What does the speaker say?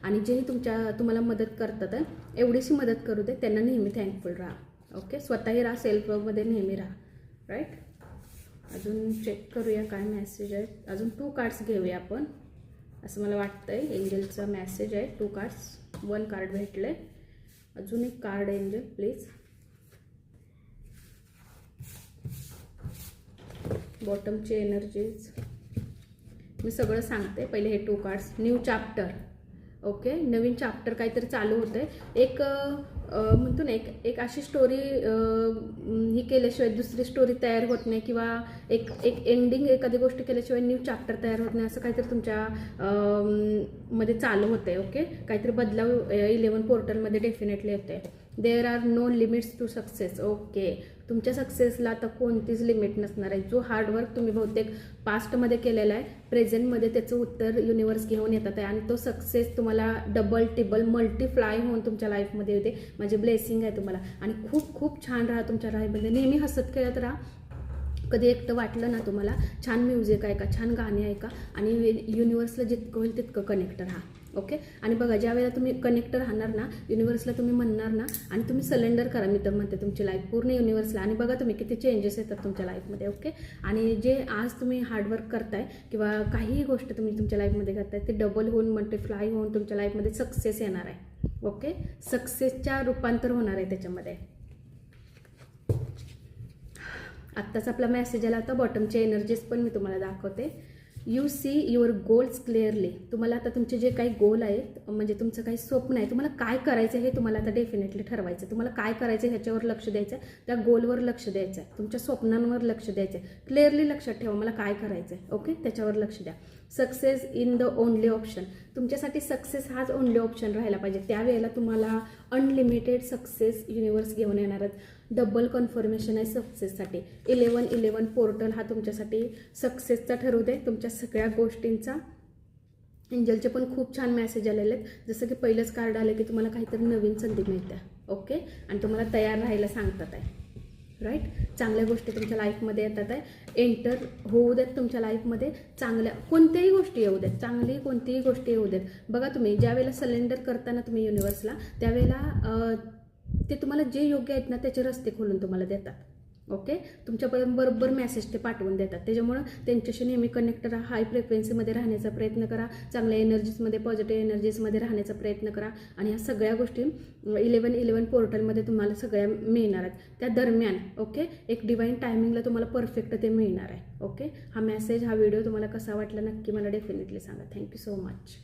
आणि जेही तुम्हाला मदत करतात एवढीशी मदत करू दे त्यांना नेहमी थँकफुल राहा. ओके, स्वतःही राहा, सेल्फ लव्हमध्ये नेहमी राहा. राईट. अजून चेक करूया काय मेसेज आहे. अजून 2 कार्ड्स घेऊया आपण असं मला वाटतंय. एंजलचा मेसेज आहे. 2 कार्ड्स, 1 कार्ड भेटले. अजून एक कार्ड एंजल प्लीज. बॉटमची एनर्जीज मी सगळं सांगते. पहिले हे 2 कार्ड्स. New chapter. ओके, नवीन चॅप्टर काहीतरी चालू होतं आहे. एक म्हणतो ना एक अशी स्टोरी ही केल्याशिवाय दुसरी स्टोरी तयार होत नाही, किंवा एक एंडिंग एखादी गोष्ट केल्याशिवाय न्यू चॅप्टर तयार होत नाही, असं काहीतरी तुमच्या मध्ये चालू होतं आहे. ओके, काहीतरी बदलाव 11 पोर्टलमध्ये डेफिनेटली येते. There are no limits to success. Okay, तुमच्या सक्सेसला आता कोणतीच लिमिट नसणार आहे. जो हार्डवर्क तुम्ही बहुतेक पास्टमध्ये केलेला आहे, प्रेझेंटमध्ये त्याचं उत्तर युनिवर्स घेऊन येतात आहे, आणि तो सक्सेस तुम्हाला डबल टिबल मल्टीफ्लाय होऊन तुमच्या लाईफमध्ये येते. म्हणजे ब्लेसिंग आहे तुम्हाला. आणि खूप खूप छान राहा तुमच्या लाईफमध्ये. नेहमी हसत खेळत राहा. कधी एकटं वाटलं ना तुम्हाला, छान म्युझिक ऐका, छान गाणे ऐका, आणि युनिवर्सला जितकं होईल तितकं कनेक्ट राहा. ओके, आणि बघा ज्या वेळेला तुम्ही कनेक्ट राहणार ना युनिवर्सला, तुम्ही म्हणणार ना, आणि तुम्ही सलेंडर करा, मी तर म्हणते तुमची लाईफ पूर्ण युनिवर्सला, आणि बघा तुम्ही किती चेंजेस येतात तुमच्या लाईफमध्ये. ओके, आणि जे आज तुम्ही हार्डवर्क करताय किंवा काहीही गोष्ट तुम्ही तुमच्या लाईफमध्ये करताय ते डबल होऊन मल्टीफ्लाय होऊन तुमच्या लाईफमध्ये सक्सेस येणार आहे. ओके, सक्सेसच्या रूपांतर होणार आहे त्याच्यामध्ये. आत्ताच आपला मेसेज आला होता. बॉटमचे एनर्जीज पण मी तुम्हाला दाखवते. You see your goals clearly. तुम्हाला आता तुमचे जे काही गोल आहेत, म्हणजे तुमचं काही स्वप्न आहे, तुम्हाला काय करायचं हे तुम्हाला आता डेफिनेटली ठरवायचं. तुम्हाला काय करायचं ह्याच्यावर लक्ष द्यायचं आहे, त्या गोलवर लक्ष द्यायचं आहे, तुमच्या स्वप्नांवर लक्ष द्यायचं आहे. क्लिअरली लक्षात ठेवा मला काय करायचं आहे. ओके, त्याच्यावर लक्ष द्या. Success in the only option. तुमच्यासाठी सक्सेस हाच ओनली ऑप्शन राहायला पाहिजे. त्यावेळेला तुम्हाला अनलिमिटेड सक्सेस युनिवर्स घेऊन येणारच. डबल कन्फर्मेशन आहे सक्सेससाठी. 11 पोर्टल हा तुमच्यासाठी सक्सेसचा ठरू दे. तुमच्या सगळ्या गोष्टींचा. एंजलचे पण खूप छान मेसेज आलेले आहेत. जसं की पहिलंच कार्ड आलं की तुम्हाला काहीतरी नवीन संधी मिळते. ओके, आणि तुम्हाला तयार राहायला सांगतात आहे. राईट, चांगल्या गोष्टी तुमच्या लाईफमध्ये येतात आहे. एंटर होऊ देत तुमच्या लाईफमध्ये. चांगल्या कोणत्याही गोष्टी येऊ देत, चांगली कोणतीही गोष्टी येऊ देत. बघा तुम्ही ज्या वेळेला सलेंडर करताना तुम्ही युनिवर्सला, त्यावेळेला ते तुम्हाला जे योग्य आहेत ना त्याचे रस्ते खोलून तुम्हाला देतात. ओके, तुमच्यापर्यंत बरोबर मेसेज ते पाठवून देतात. त्याच्यामुळं त्यांच्याशी नेहमी कनेक्ट राहा. हाय फ्रिक्वेन्सीमध्ये राहण्याचा प्रयत्न करा. चांगल्या एनर्जीजमध्ये, पॉझिटिव्ह एनर्जीजमध्ये राहण्याचा प्रयत्न करा. आणि ह्या सगळ्या गोष्टी 11 पोर्टलमध्ये तुम्हाला सगळ्या मिळणार आहेत. त्या दरम्यान ओके एक डिवाईन टायमिंगला तुम्हाला परफेक्ट ते मिळणार आहे. ओके, हा मेसेज, हा व्हिडिओ तुम्हाला कसा वाटला नक्की मला डेफिनेटली सांगा. Thank you so much.